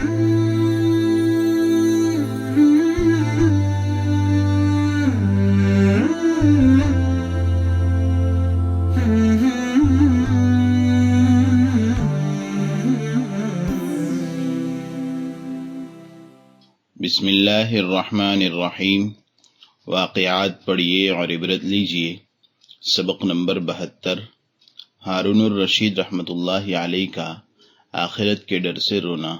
بسم اللہ الرحمن الرحیم۔ واقعات پڑھیے اور عبرت لیجیے۔ سبق نمبر 72۔ ہارون الرشید رحمۃ اللہ علیہ کا آخرت کے ڈر سے رونا۔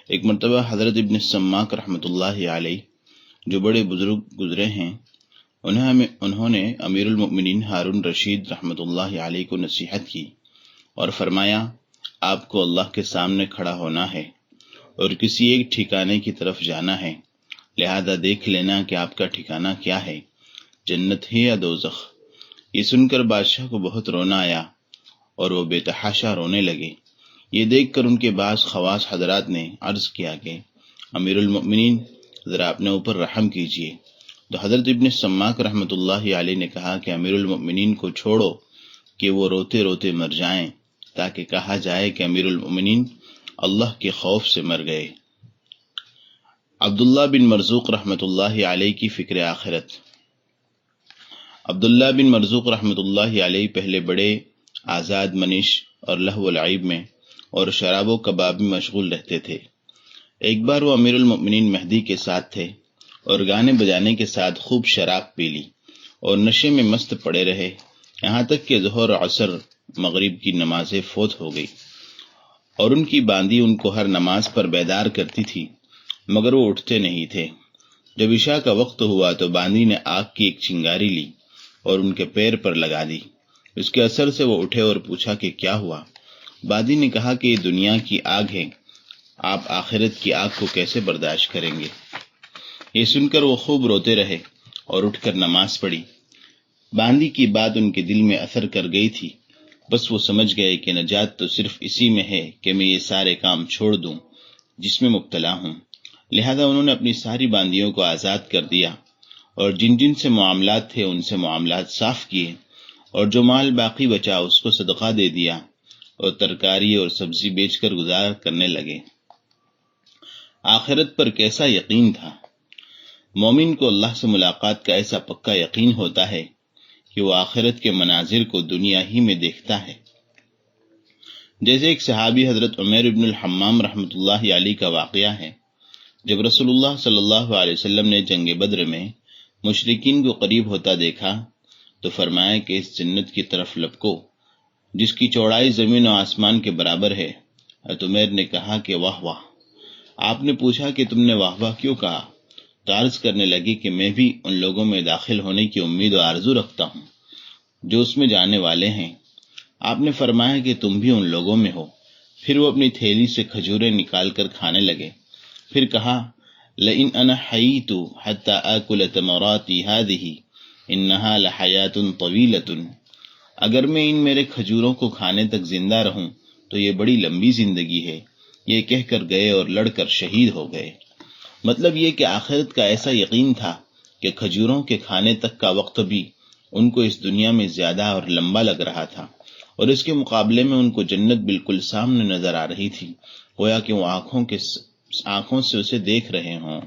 ایک مرتبہ حضرت ابن سماک رحمۃ اللہ علیہ جو بڑے بزرگ گزرے ہیں، انہوں نے امیر المؤمنین ہارون رشید رحمۃ اللہ علیہ کو نصیحت کی اور فرمایا، آپ کو اللہ کے سامنے کھڑا ہونا ہے اور کسی ایک ٹھکانے کی طرف جانا ہے، لہذا دیکھ لینا کہ آپ کا ٹھکانہ کیا ہے، جنت ہے یا دوزخ۔ یہ سن کر بادشاہ کو بہت رونا آیا اور وہ بے تحاشا رونے لگے۔ یہ دیکھ کر ان کے بعض خواص حضرات نے عرض کیا کہ امیر المؤمنین ذرا اپنے اوپر رحم کیجیے۔ تو حضرت ابن سماک رحمۃ اللہ علیہ نے کہا کہ امیر المؤمنین کو چھوڑو کہ وہ روتے روتے مر جائیں، تاکہ کہا جائے کہ امیر المؤمنین اللہ کے خوف سے مر گئے۔ عبداللہ بن مرزوق رحمۃ اللہ علیہ کی فکر آخرت۔ عبداللہ بن مرزوق رحمۃ اللہ علیہ پہلے بڑے آزاد منش اور لہو و لعب میں اور شراب و کباب میں مشغول رہتے تھے۔ ایک بار وہ امیر المؤمنین مہدی کے ساتھ تھے اور گانے بجانے کے ساتھ خوب شراب پی لی اور نشے میں مست پڑے رہے، یہاں تک کہ ظہر عصر مغرب کی نمازیں فوت ہو گئی اور ان کی باندی ان کو ہر نماز پر بیدار کرتی تھی، مگر وہ اٹھتے نہیں تھے۔ جب عشاء کا وقت ہوا تو باندی نے آگ کی ایک چنگاری لی اور ان کے پیر پر لگا دی۔ اس کے اثر سے وہ اٹھے اور پوچھا کہ کیا ہوا؟ باندی نے کہا کہ یہ دنیا کی آگ ہے، آپ آخرت کی آگ کو کیسے برداشت کریں گے؟ یہ سن کر وہ خوب روتے رہے اور اٹھ کر نماز پڑھی۔ باندی کی بات ان کے دل میں اثر کر گئی تھی، بس وہ سمجھ گئے کہ نجات تو صرف اسی میں ہے کہ میں یہ سارے کام چھوڑ دوں جس میں مبتلا ہوں۔ لہذا انہوں نے اپنی ساری باندیوں کو آزاد کر دیا اور جن جن سے معاملات تھے ان سے معاملات صاف کیے، اور جو مال باقی بچا اس کو صدقہ دے دیا اور ترکاری اور سبزی بیچ کر گزار کرنے لگے۔ آخرت پر کیسا یقین تھا! مومن کو اللہ سے ملاقات کا ایسا پکا یقین ہوتا ہے کہ وہ آخرت کے مناظر کو دنیا ہی میں دیکھتا ہے۔ جیسے ایک صحابی حضرت عمیر بن الحمام رحمۃ اللہ علیہ کا واقعہ ہے۔ جب رسول اللہ صلی اللہ علیہ وسلم نے جنگ بدر میں مشرکین کو قریب ہوتا دیکھا تو فرمایا کہ اس جنت کی طرف لپکو جس کی چوڑائی زمین و آسمان کے برابر ہے۔ حضرت عمیر نے کہا کہ واہ واہ۔ آپ نے پوچھا کہ تم نے واہ واہ کیوں کہا؟ تو عرض کرنے لگی کہ میں بھی ان لوگوں میں داخل ہونے کی امید و آرزو رکھتا ہوں جو اس میں جانے والے ہیں۔ آپ نے فرمایا کہ تم بھی ان لوگوں میں ہو۔ پھر وہ اپنی تھیلی سے کھجوریں نکال کر کھانے لگے۔ پھر کہا، لئن انا حییت حتی آکل تمراتی ہذہ انہا لحیات طویلۃ، اگر میں ان میرے کھجوروں کو کھانے تک زندہ رہوں تو یہ بڑی لمبی زندگی ہے۔ یہ کہہ کر گئے اور لڑ کر شہید ہو گئے۔ مطلب یہ کہ آخرت کا ایسا یقین تھا کہ کھجوروں کے کھانے تک کا وقت بھی ان کو اس دنیا میں زیادہ اور لمبا لگ رہا تھا، اور اس کے مقابلے میں ان کو جنت بالکل سامنے نظر آ رہی تھی، گویا کہ وہ آنکھوں سے اسے دیکھ رہے ہوں۔